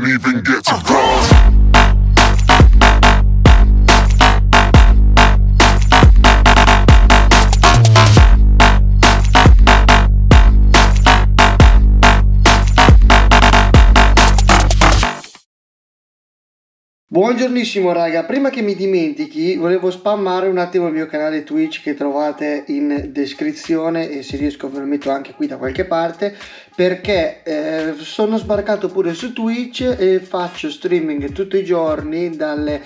Even get to cross. Buongiornissimo raga, prima che mi dimentichi volevo spammare un attimo il mio canale Twitch che trovate in descrizione e se riesco ve lo metto anche qui da qualche parte, perché sono sbarcato pure su Twitch e faccio streaming tutti i giorni dalle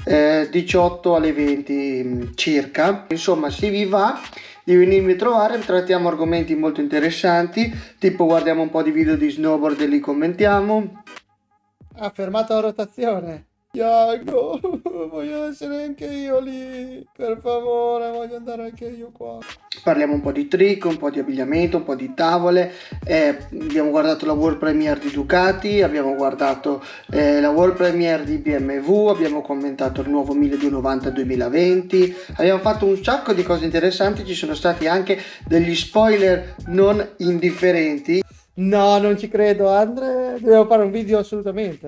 18 alle 20 circa. Insomma, se vi va di venirmi a trovare, trattiamo argomenti molto interessanti, tipo guardiamo un po' di video di snowboard e li commentiamo. Ha fermato la rotazione. Iago, voglio essere anche io lì, per favore, voglio andare anche io qua. Parliamo un po' di trick, un po' di abbigliamento, un po' di tavole, abbiamo guardato la World Premiere di Ducati, abbiamo guardato la World Premiere di BMW, abbiamo commentato il nuovo 1290 2020, abbiamo fatto un sacco di cose interessanti, ci sono stati anche degli spoiler non indifferenti. No, non ci credo, Andre, dobbiamo fare un video assolutamente.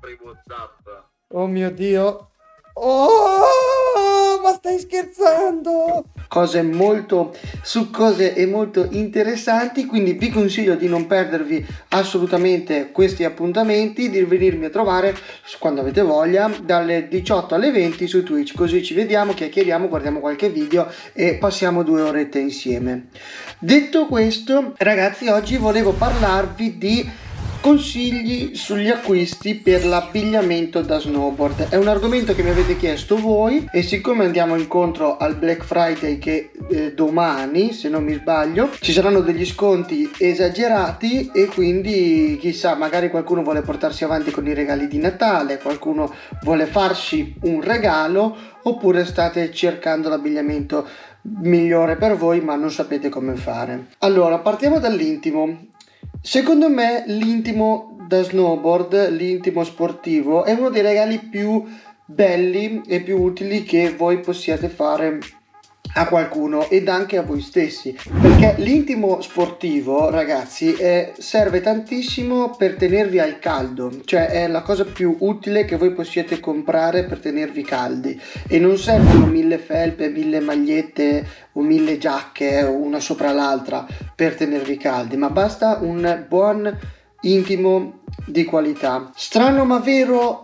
Oh mio Dio. Oh, ma stai scherzando? Cose molto succose e molto interessanti, quindi vi consiglio di non perdervi assolutamente questi appuntamenti, di venirmi a trovare quando avete voglia dalle 18 alle 20 su Twitch, così ci vediamo, chiacchieriamo, guardiamo qualche video e passiamo 2 orette insieme. Detto questo, ragazzi, oggi volevo parlarvi di consigli sugli acquisti per l'abbigliamento da snowboard. È un argomento che mi avete chiesto voi e siccome andiamo incontro al Black Friday che domani, se non mi sbaglio, ci saranno degli sconti esagerati e quindi chissà, magari qualcuno vuole portarsi avanti con i regali di Natale, qualcuno vuole farsi un regalo, oppure state cercando l'abbigliamento migliore per voi ma non sapete come fare. Allora, partiamo dall'intimo. Secondo me l'intimo da snowboard, l'intimo sportivo, è uno dei regali più belli e più utili che voi possiate fare a qualcuno ed anche a voi stessi, perché l'intimo sportivo, ragazzi, serve tantissimo per tenervi al caldo, cioè è la cosa più utile che voi possiate comprare per tenervi caldi e non servono 1000 felpe, 1000 magliette o 1000 giacche una sopra l'altra per tenervi caldi, ma basta un buon intimo di qualità. Strano ma vero,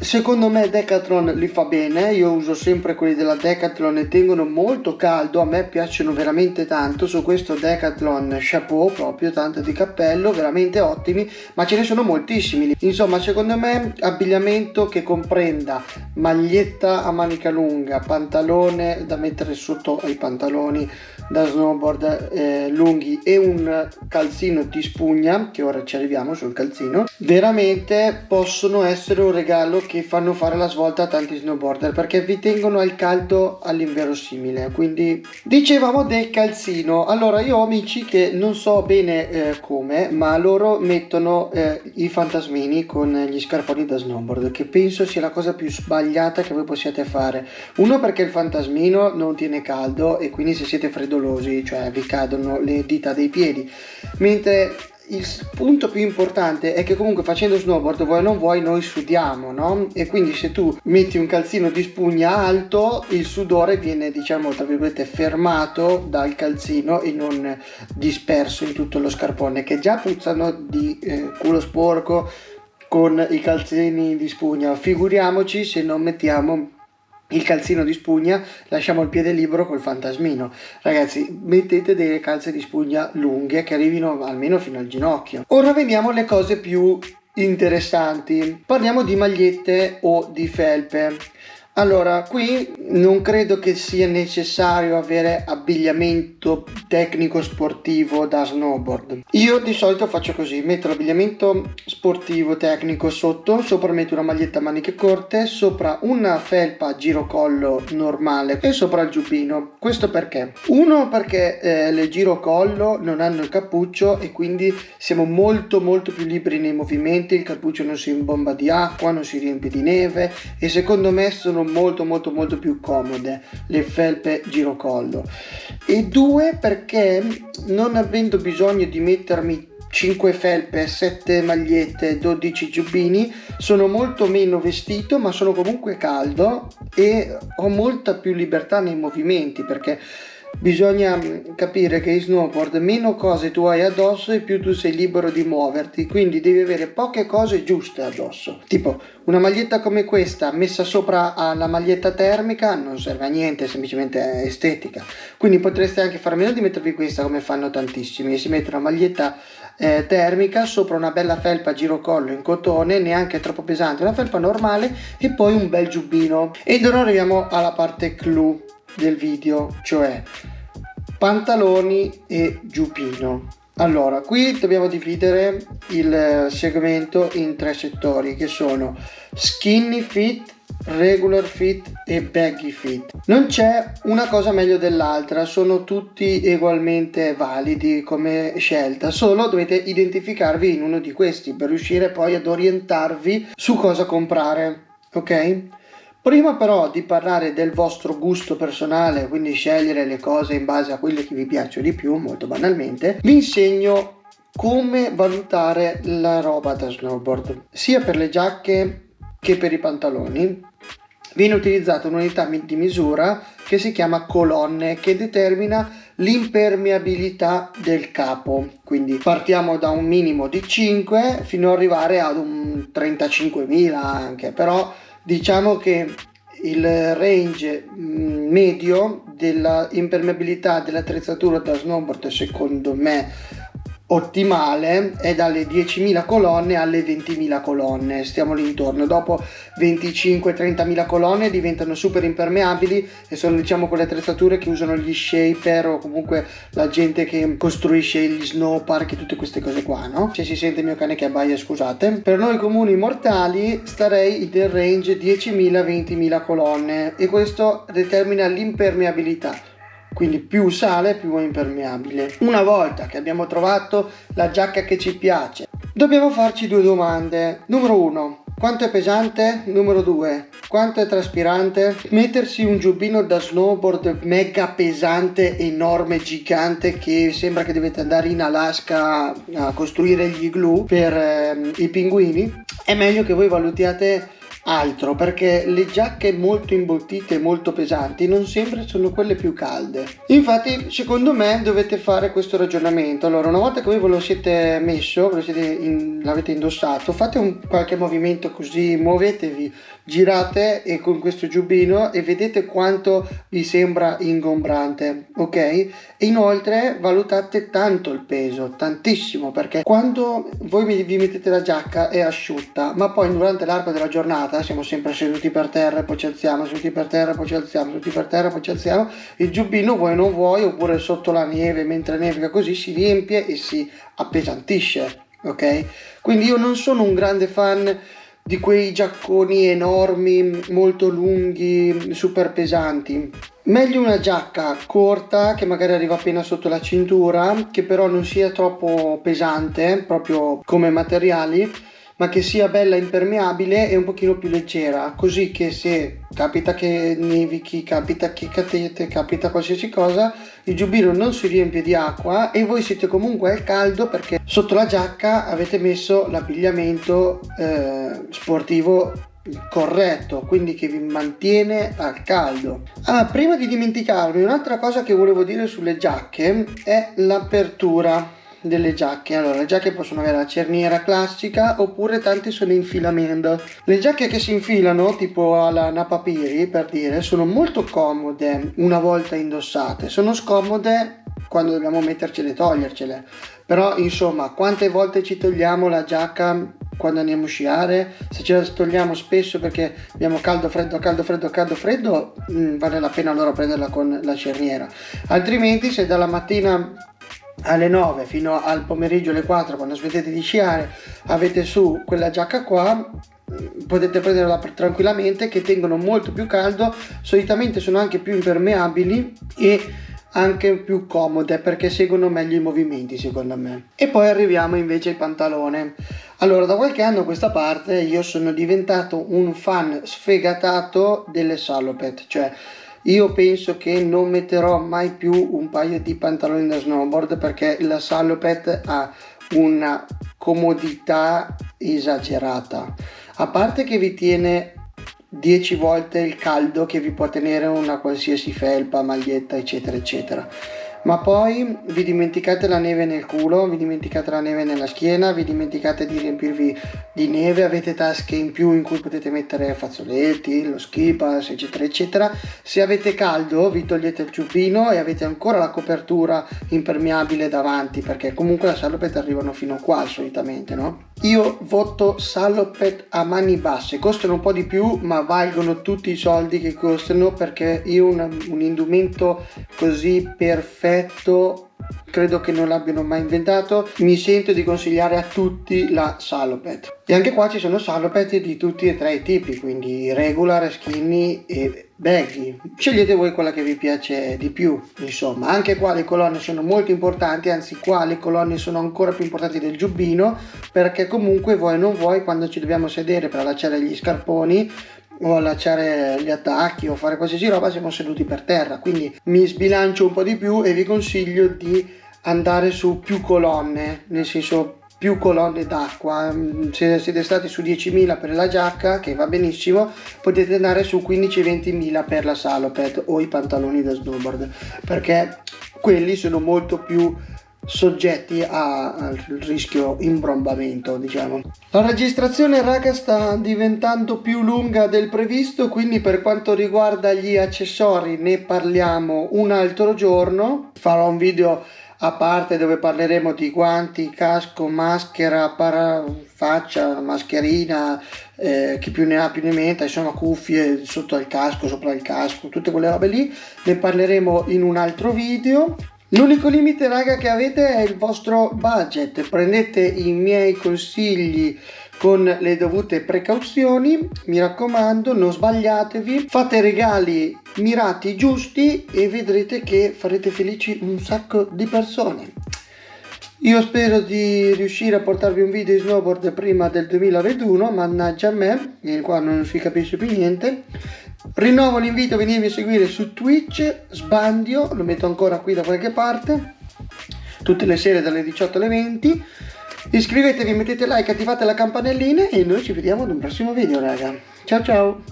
secondo me Decathlon li fa bene, io uso sempre quelli della Decathlon e tengono molto caldo, a me piacciono veramente tanto, su questo Decathlon chapeau, proprio tanto di cappello, veramente ottimi, ma ce ne sono moltissimi. Insomma, secondo me abbigliamento che comprenda maglietta a manica lunga, pantalone da mettere sotto ai pantaloni da snowboard lunghi e un calzino di spugna, che ora ci arriviamo sul calzino, veramente possono essere un regalo che fanno fare la svolta a tanti snowboarder perché vi tengono al caldo all'inverosimile. Quindi dicevamo del calzino. Allora, io ho amici che non so bene come, ma loro mettono i fantasmini con gli scarponi da snowboard, che penso sia la cosa più sbagliata che voi possiate fare. Uno, perché il fantasmino non tiene caldo e quindi se siete freddolosi, cioè vi cadono le dita dei piedi, mentre il punto più importante è che comunque facendo snowboard, vuoi o non vuoi, noi sudiamo, no? E quindi se tu metti un calzino di spugna alto, il sudore viene, diciamo, tra virgolette, fermato dal calzino e non disperso in tutto lo scarpone, che già puzzano di culo sporco con i calzini di spugna. Figuriamoci se non mettiamo il calzino di spugna, lasciamo il piede libero col fantasmino. Ragazzi, mettete delle calze di spugna lunghe che arrivino almeno fino al ginocchio. Ora veniamo alle cose più interessanti. Parliamo di magliette o di felpe. Allora, qui non credo che sia necessario avere abbigliamento tecnico sportivo da snowboard. Io di solito faccio così, metto l'abbigliamento sportivo tecnico sotto, sopra metto una maglietta a maniche corte, sopra una felpa a girocollo normale e sopra il giubbino. Questo perché? Uno, perché le girocollo non hanno il cappuccio e quindi siamo molto più liberi nei movimenti, il cappuccio non si imbomba di acqua, non si riempie di neve e secondo me sono molto più comode le felpe girocollo. E due, perché non avendo bisogno di mettermi 5 felpe, 7 magliette, 12 giubbini, sono molto meno vestito ma sono comunque caldo e ho molta più libertà nei movimenti, perché bisogna capire che in snowboard meno cose tu hai addosso e più tu sei libero di muoverti, quindi devi avere poche cose giuste addosso. Tipo una maglietta come questa messa sopra alla maglietta termica non serve a niente, è semplicemente estetica. Quindi potreste anche fare a meno di mettervi questa, come fanno tantissimi, e si mette una maglietta termica sopra una bella felpa a girocollo in cotone, neanche troppo pesante, una felpa normale, e poi un bel giubbino. Ed ora arriviamo alla parte clou del video, cioè pantaloni e giubbino. Allora, qui dobbiamo dividere il segmento in 3 settori, che sono skinny fit, regular fit e baggy fit. Non c'è una cosa meglio dell'altra, sono tutti ugualmente validi come scelta, solo dovete identificarvi in uno di questi per riuscire poi ad orientarvi su cosa comprare, ok? Prima però di parlare del vostro gusto personale, quindi scegliere le cose in base a quelle che vi piacciono di più, molto banalmente, vi insegno come valutare la roba da snowboard. Sia per le giacche che per i pantaloni viene utilizzata un'unità di misura che si chiama colonne, che determina l'impermeabilità del capo. Quindi partiamo da un minimo di 5 fino ad arrivare ad un 35.000 anche, però diciamo che il range medio della impermeabilità dell'attrezzatura da snowboard, secondo me ottimale, è dalle 10.000 colonne alle 20.000 colonne, stiamo lì intorno. Dopo 25-30.000 colonne diventano super impermeabili e sono, diciamo, quelle attrezzature che usano gli shaper o comunque la gente che costruisce gli snowpark e tutte queste cose qua, no? Se si sente il mio cane che abbaia, scusate. Per noi comuni mortali starei nel range 10.000-20.000 colonne, e questo determina l'impermeabilità. Quindi più sale più è impermeabile. Una volta che abbiamo trovato la giacca che ci piace, dobbiamo farci 2 domande. Numero 1, quanto è pesante? Numero 2, quanto è traspirante? Mettersi un giubbino da snowboard mega pesante, enorme, gigante, che sembra che dovete andare in Alaska a costruire gli igloo per i pinguini, è meglio che voi valutiate altro, perché le giacche molto imbottite e molto pesanti non sempre sono quelle più calde. Infatti secondo me dovete fare questo ragionamento. Allora, una volta che voi ve lo siete messo, l'avete indossato, fate qualche movimento così, muovetevi, girate e con questo giubbino e vedete quanto vi sembra ingombrante, ok? E inoltre valutate tanto il peso, tantissimo, perché quando voi vi mettete la giacca è asciutta, ma poi durante l'arco della giornata siamo sempre seduti per terra e poi ci alziamo, seduti per terra e poi ci alziamo, seduti per terra e poi ci alziamo, il giubbino, vuoi non vuoi, oppure sotto la neve mentre nevica così, si riempie e si appesantisce, ok? Quindi io non sono un grande fan di quei giacconi enormi, molto lunghi, super pesanti. Meglio una giacca corta che magari arriva appena sotto la cintura, che però non sia troppo pesante proprio come materiali, ma che sia bella impermeabile e un pochino più leggera, così che se capita che nevichi, capita che cadete, capita qualsiasi cosa, il giubbino non si riempie di acqua e voi siete comunque al caldo, perché sotto la giacca avete messo l'abbigliamento sportivo corretto, quindi che vi mantiene al caldo. Prima di dimenticarmi, un'altra cosa che volevo dire sulle giacche è l'apertura delle giacche. Allora, le giacche possono avere la cerniera classica oppure tante sono in filamento. Le giacche che si infilano, tipo alla Napapiri per dire, sono molto comode una volta indossate, sono scomode quando dobbiamo mettercele e togliercele, però insomma, quante volte ci togliamo la giacca quando andiamo a sciare? Se ce la togliamo spesso perché abbiamo caldo freddo, vale la pena allora prenderla con la cerniera. Altrimenti, se dalla mattina alle 9 fino al pomeriggio alle 4, quando smettete di sciare, avete su quella giacca qua, potete prenderla tranquillamente, che tengono molto più caldo, solitamente sono anche più impermeabili e anche più comode perché seguono meglio i movimenti, secondo me. E poi arriviamo invece al pantalone. Allora, da qualche anno a questa parte io sono diventato un fan sfegatato delle salopette, cioè io penso che non metterò mai più un paio di pantaloni da snowboard perché la salopette ha una comodità esagerata, a parte che vi tiene 10 volte il caldo che vi può tenere una qualsiasi felpa, maglietta, eccetera eccetera, ma poi vi dimenticate la neve nel culo, vi dimenticate la neve nella schiena, vi dimenticate di riempirvi di neve, avete tasche in più in cui potete mettere fazzoletti, lo ski pass, eccetera eccetera. Se avete caldo vi togliete il giubbino e avete ancora la copertura impermeabile davanti, perché comunque le salopette arrivano fino qua solitamente, no? Io voto salopette a mani basse, costano un po' di più ma valgono tutti i soldi che costano, perché io un indumento così perfetto credo che non l'abbiano mai inventato. Mi sento di consigliare a tutti la salopette, e anche qua ci sono salopette di tutti e tre i tipi, quindi regular, skinny e baggy. Scegliete voi quella che vi piace di più. Insomma, anche qua le colonne sono molto importanti, anzi qua le colonne sono ancora più importanti del giubbino, perché comunque vuoi non vuoi, quando ci dobbiamo sedere per allacciare gli scarponi o allacciare gli attacchi o fare qualsiasi roba siamo seduti per terra, quindi mi sbilancio un po' di più e vi consiglio di andare su più colonne, nel senso più colonne d'acqua. Se siete stati su 10.000 per la giacca, che va benissimo, potete andare su 15-20.000 per la salopette o i pantaloni da snowboard, perché quelli sono molto più soggetti al rischio imbrombamento, diciamo. La registrazione, raga, sta diventando più lunga del previsto, quindi per quanto riguarda gli accessori ne parliamo un altro giorno. Farò un video a parte dove parleremo di guanti, casco, maschera, parafaccia, mascherina, chi più ne ha più ne metta, insomma cuffie sotto al casco, sopra il casco, tutte quelle robe lì, ne parleremo in un altro video. L'unico limite, raga, che avete è il vostro budget. Prendete i miei consigli con le dovute precauzioni, mi raccomando, non sbagliatevi, fate regali mirati giusti e vedrete che farete felici un sacco di persone. Io spero di riuscire a portarvi un video di snowboard prima del 2021, mannaggia a me, e qua non si capisce più niente. Rinnovo l'invito a venirmi a seguire su Twitch, Sbandio, lo metto ancora qui da qualche parte, tutte le sere dalle 18 alle 20. Iscrivetevi, mettete like, attivate la campanellina e noi ci vediamo ad un prossimo video, raga. Ciao ciao!